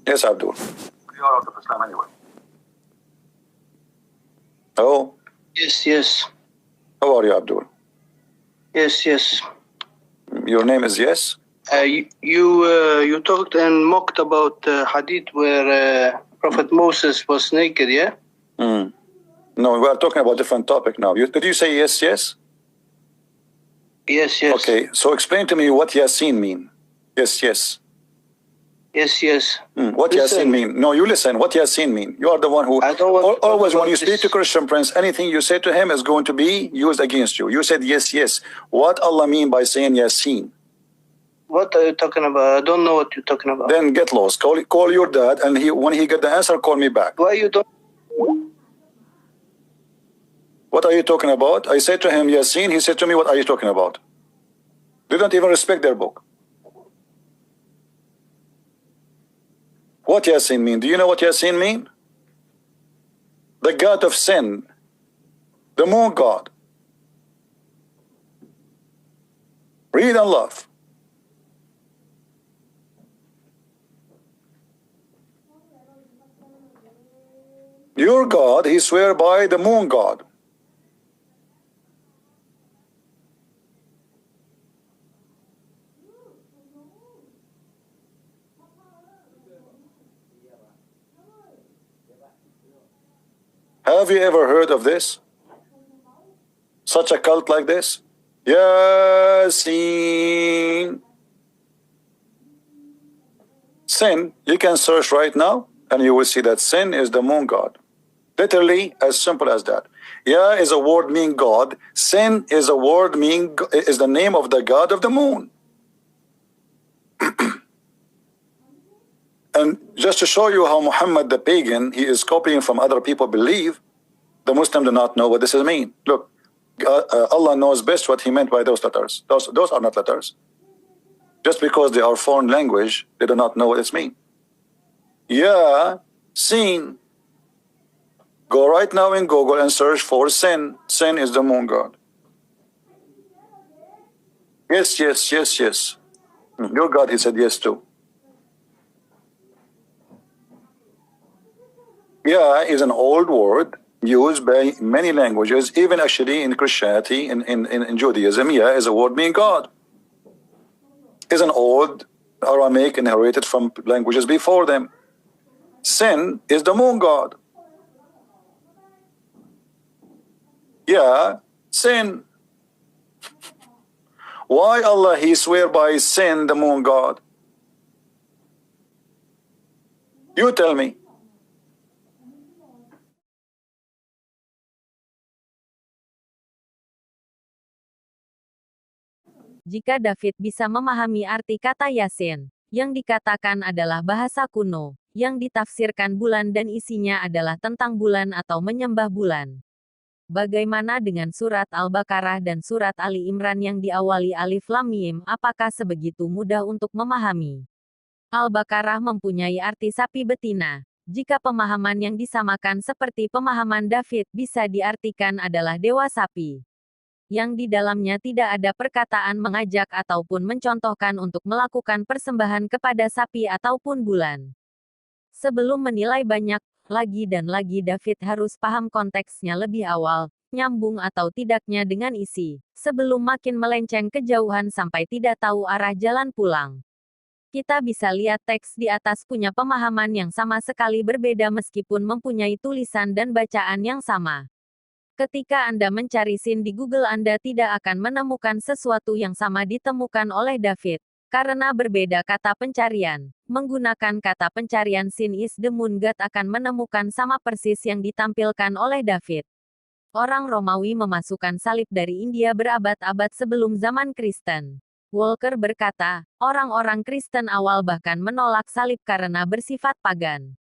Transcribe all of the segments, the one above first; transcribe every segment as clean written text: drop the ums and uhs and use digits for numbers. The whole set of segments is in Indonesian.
Yes, Abdul. You are out of Islam anyway. Hello? Yes. How are you, Abdul? Yes. Your name is Yes? You talked and mocked about hadith where Prophet Moses was naked, yeah? No, we are talking about a different topic now. Did you say yes? Yes. Okay, so explain to me what Yasin mean. Yes. Yes. What Yasin mean? No, you listen. What Yasin mean? You are the one who always when you speak to Christian Prince, anything you say to him is going to be used against you. You said yes. What Allah mean by saying Yasin? What are you talking about? I don't know what you're talking about. Then get lost. Call your dad, and when he get the answer, call me back. Why you don't? What are you talking about? I said to him Yasin. He said to me, what are you talking about? They don't even respect their book. What Yasin mean? Do you know what Yasin mean? The god of sin. The moon god. Read and love. Your God, he swear by the moon god. Have you ever heard of this? Such a cult like this? Yasin. Sin, you can search right now and you will see that sin is the moon god. Literally as simple as that. Ya is a word meaning God. Sin is a word meaning is the name of the god of the moon. And just to show you how Muhammad the pagan, he is copying from other people believe, the Muslim do not know what this mean. Look, Allah knows best what he meant by those letters. Those are not letters. Just because they are foreign language, they do not know what it means. Ya, sin. Go right now in Google and search for sin. Sin is the moon god. Yes. Your God, he said yes to. Yeah is an old word used by many languages, even actually in Christianity, in Judaism. Yeah is a word meaning God. Is an old Aramaic inherited from languages before them. Sin is the moon god. Yeah, sin. Why Allah he swear by sin, the moon god? You tell me. Jika David bisa memahami arti kata Yasin, yang dikatakan adalah bahasa kuno, yang ditafsirkan bulan dan isinya adalah tentang bulan atau menyembah bulan. Bagaimana dengan surat Al-Baqarah dan surat Ali Imran yang diawali Alif Lam Mim, apakah sebegitu mudah untuk memahami? Al-Baqarah mempunyai arti sapi betina. Jika pemahaman yang disamakan seperti pemahaman David bisa diartikan adalah dewa sapi, yang di dalamnya tidak ada perkataan mengajak ataupun mencontohkan untuk melakukan persembahan kepada sapi ataupun bulan. Sebelum menilai banyak lagi dan lagi, David harus paham konteksnya lebih awal, nyambung atau tidaknya dengan isi, sebelum makin melenceng kejauhan sampai tidak tahu arah jalan pulang. Kita bisa lihat teks di atas punya pemahaman yang sama sekali berbeda meskipun mempunyai tulisan dan bacaan yang sama. Ketika Anda mencari sin di Google, Anda tidak akan menemukan sesuatu yang sama ditemukan oleh David, karena berbeda kata pencarian. Menggunakan kata pencarian sin is the moon god akan menemukan sama persis yang ditampilkan oleh David. Orang Romawi memasukkan salib dari India berabad-abad sebelum zaman Kristen. Walker berkata, orang-orang Kristen awal bahkan menolak salib karena bersifat pagan.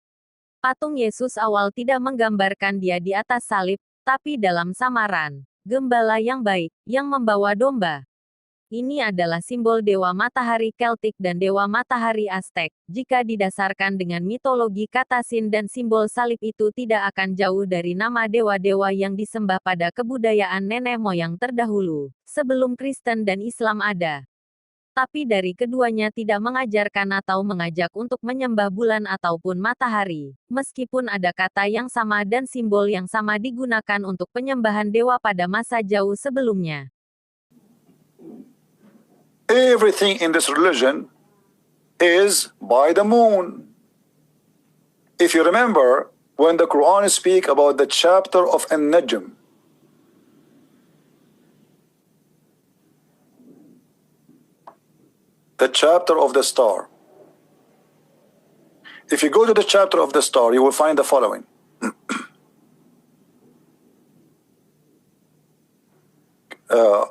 Patung Yesus awal tidak menggambarkan dia di atas salib, tapi dalam samaran, gembala yang baik, yang membawa domba. Ini adalah simbol dewa matahari Keltik dan dewa matahari Aztek. Jika didasarkan dengan mitologi kata sin dan simbol salib itu tidak akan jauh dari nama dewa-dewa yang disembah pada kebudayaan nenek moyang terdahulu, sebelum Kristen dan Islam ada. Tetapi dari keduanya tidak mengajarkan atau mengajak untuk menyembah bulan ataupun matahari, meskipun ada kata yang sama dan simbol yang sama digunakan untuk penyembahan dewa pada masa jauh sebelumnya. Everything in this religion is by the moon. If you remember, when the Quran speaks about the chapter of An-Najm, the chapter of the star. If you go to the chapter of the star, you will find the following.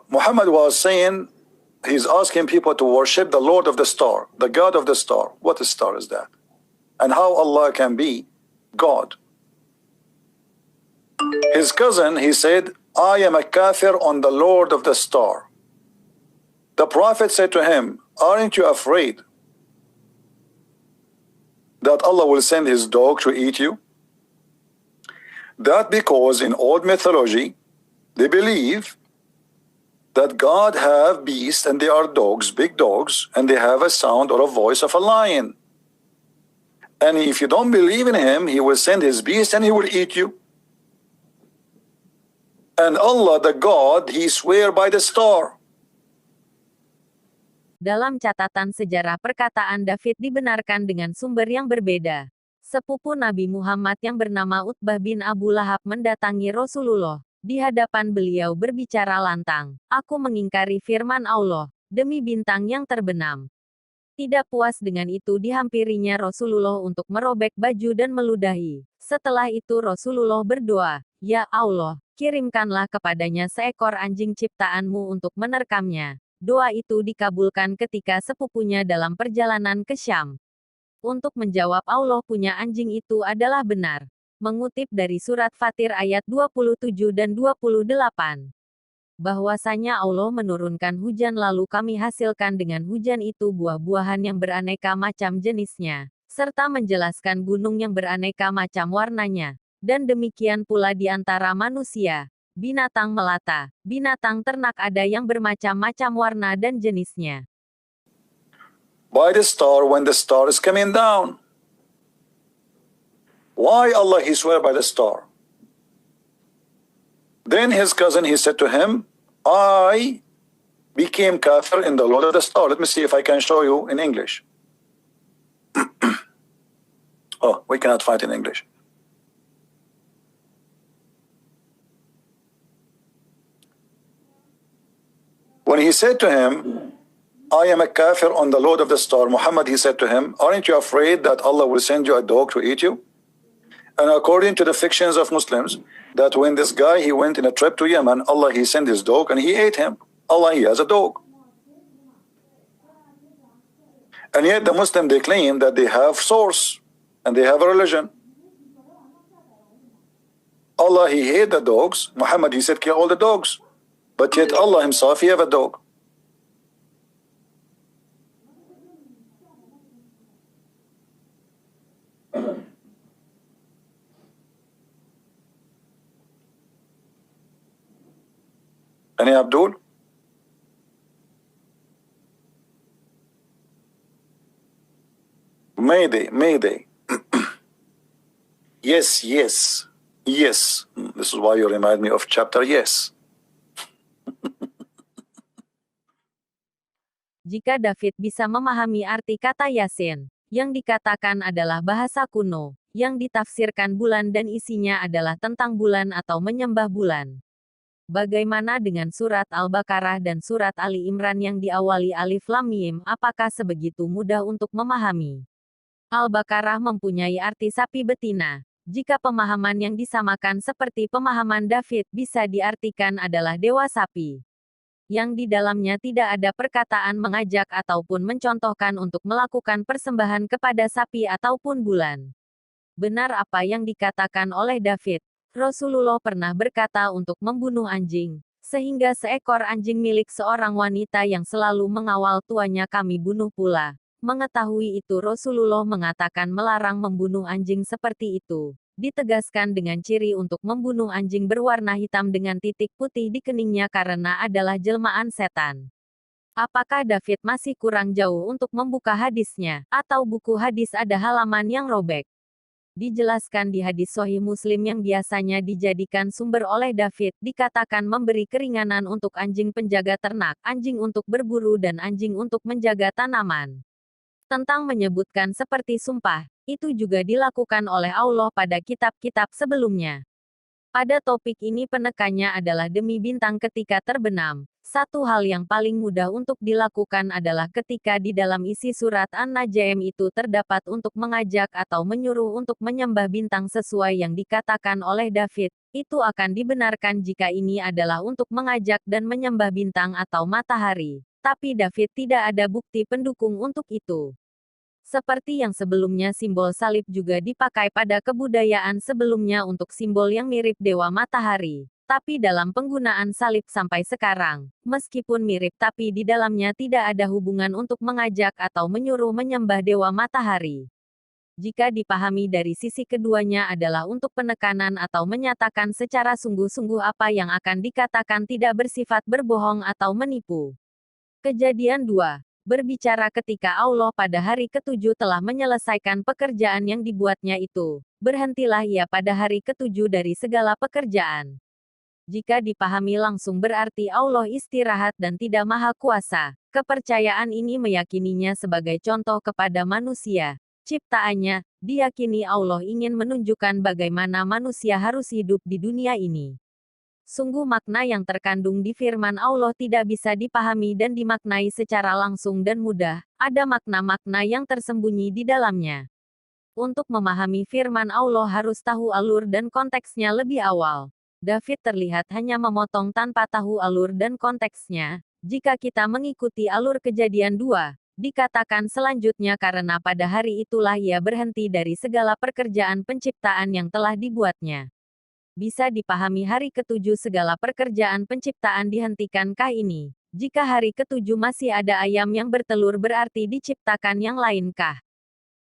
Muhammad was saying, he's asking people to worship the Lord of the star, the God of the star. What star is that? And how Allah can be God. His cousin, he said, I am a kafir on the Lord of the star. The Prophet said to him, aren't you afraid that Allah will send his dog to eat you? That because in old mythology, they believe that God have beasts and they are dogs, big dogs, and they have a sound or a voice of a lion. And if you don't believe in him, he will send his beast and he will eat you. And Allah, the God, he swear by the star. Dalam catatan sejarah perkataan David dibenarkan dengan sumber yang berbeda. Sepupu Nabi Muhammad yang bernama Utbah bin Abu Lahab mendatangi Rasulullah. Di hadapan beliau berbicara lantang, aku mengingkari firman Allah, demi bintang yang terbenam. Tidak puas dengan itu dihampirinya Rasulullah untuk merobek baju dan meludahi. Setelah itu Rasulullah berdoa, ya Allah, kirimkanlah kepadanya seekor anjing ciptaanmu untuk menerkamnya. Doa itu dikabulkan ketika sepupunya dalam perjalanan ke Syam. Untuk menjawab Allah punya anjing itu adalah benar. Mengutip dari surat Fatir ayat 27 dan 28. Bahwasanya Allah menurunkan hujan lalu kami hasilkan dengan hujan itu buah-buahan yang beraneka macam jenisnya, serta menjelaskan gunung yang beraneka macam warnanya. Dan demikian pula di antara manusia, binatang melata, binatang ternak ada yang bermacam-macam warna dan jenisnya. By the star when the star is coming down. Why Allah he swear by the star? Then his cousin he said to him, I became kafir in the Lord of the star. Let me see if I can show you in English. Oh, we cannot find in English. When he said to him, I am a kafir on the Lord of the star, Muhammad he said to him, aren't you afraid that Allah will send you a dog to eat you? And according to the fictions of Muslims, that when this guy, he went in a trip to Yemen, Allah, he sent his dog and he ate him. Allah, he has a dog. And yet the Muslim, they claim that they have source and they have a religion. Allah, he hate the dogs. Muhammad, he said, kill all the dogs. But yet Allah himself, he have a dog. Any Abdul? Mayday, Mayday. Yes, yes, yes. This is why you remind me of chapter yes. Jika David bisa memahami arti kata Yasin, yang dikatakan adalah bahasa kuno, yang ditafsirkan bulan dan isinya adalah tentang bulan atau menyembah bulan. Bagaimana dengan surat Al-Baqarah dan surat Ali Imran yang diawali Alif Lam Mim, apakah sebegitu mudah untuk memahami? Al-Baqarah mempunyai arti sapi betina. Jika pemahaman yang disamakan seperti pemahaman David bisa diartikan adalah dewa sapi, yang di dalamnya tidak ada perkataan mengajak ataupun mencontohkan untuk melakukan persembahan kepada sapi ataupun bulan. Benar apa yang dikatakan oleh David. Rasulullah pernah berkata untuk membunuh anjing, sehingga seekor anjing milik seorang wanita yang selalu mengawal tuanya kami bunuh pula. Mengetahui itu Rasulullah mengatakan melarang membunuh anjing seperti itu. Ditegaskan dengan ciri untuk membunuh anjing berwarna hitam dengan titik putih di keningnya karena adalah jelmaan setan. Apakah David masih kurang jauh untuk membuka hadisnya, atau buku hadis ada halaman yang robek? Dijelaskan di hadis Sahih Muslim yang biasanya dijadikan sumber oleh David, dikatakan memberi keringanan untuk anjing penjaga ternak, anjing untuk berburu dan anjing untuk menjaga tanaman. Tentang menyebutkan seperti sumpah, itu juga dilakukan oleh Allah pada kitab-kitab sebelumnya. Pada topik ini penekannya adalah demi bintang ketika terbenam. Satu hal yang paling mudah untuk dilakukan adalah ketika di dalam isi surat An-Najm itu terdapat untuk mengajak atau menyuruh untuk menyembah bintang sesuai yang dikatakan oleh David. Itu akan dibenarkan jika ini adalah untuk mengajak dan menyembah bintang atau matahari. Tapi David tidak ada bukti pendukung untuk itu. Seperti yang sebelumnya simbol salib juga dipakai pada kebudayaan sebelumnya untuk simbol yang mirip dewa matahari. Tapi dalam penggunaan salib sampai sekarang, meskipun mirip tapi di dalamnya tidak ada hubungan untuk mengajak atau menyuruh menyembah dewa matahari. Jika dipahami dari sisi keduanya adalah untuk penekanan atau menyatakan secara sungguh-sungguh apa yang akan dikatakan tidak bersifat berbohong atau menipu. Kejadian 2. Berbicara ketika Allah pada hari ketujuh telah menyelesaikan pekerjaan yang dibuatnya itu, berhentilah ia pada hari ketujuh dari segala pekerjaan. Jika dipahami langsung berarti Allah istirahat dan tidak maha kuasa. Kepercayaan ini meyakininya sebagai contoh kepada manusia. Ciptaannya, diyakini Allah ingin menunjukkan bagaimana manusia harus hidup di dunia ini. Sungguh makna yang terkandung di firman Allah tidak bisa dipahami dan dimaknai secara langsung dan mudah, ada makna-makna yang tersembunyi di dalamnya. Untuk memahami firman Allah harus tahu alur dan konteksnya lebih awal. David terlihat hanya memotong tanpa tahu alur dan konteksnya. Jika kita mengikuti alur Kejadian 2, dikatakan selanjutnya karena pada hari itulah ia berhenti dari segala pekerjaan penciptaan yang telah dibuatnya. Bisa dipahami hari ketujuh segala pekerjaan penciptaan dihentikankah ini? Jika hari ketujuh masih ada ayam yang bertelur berarti diciptakan yang lainkah?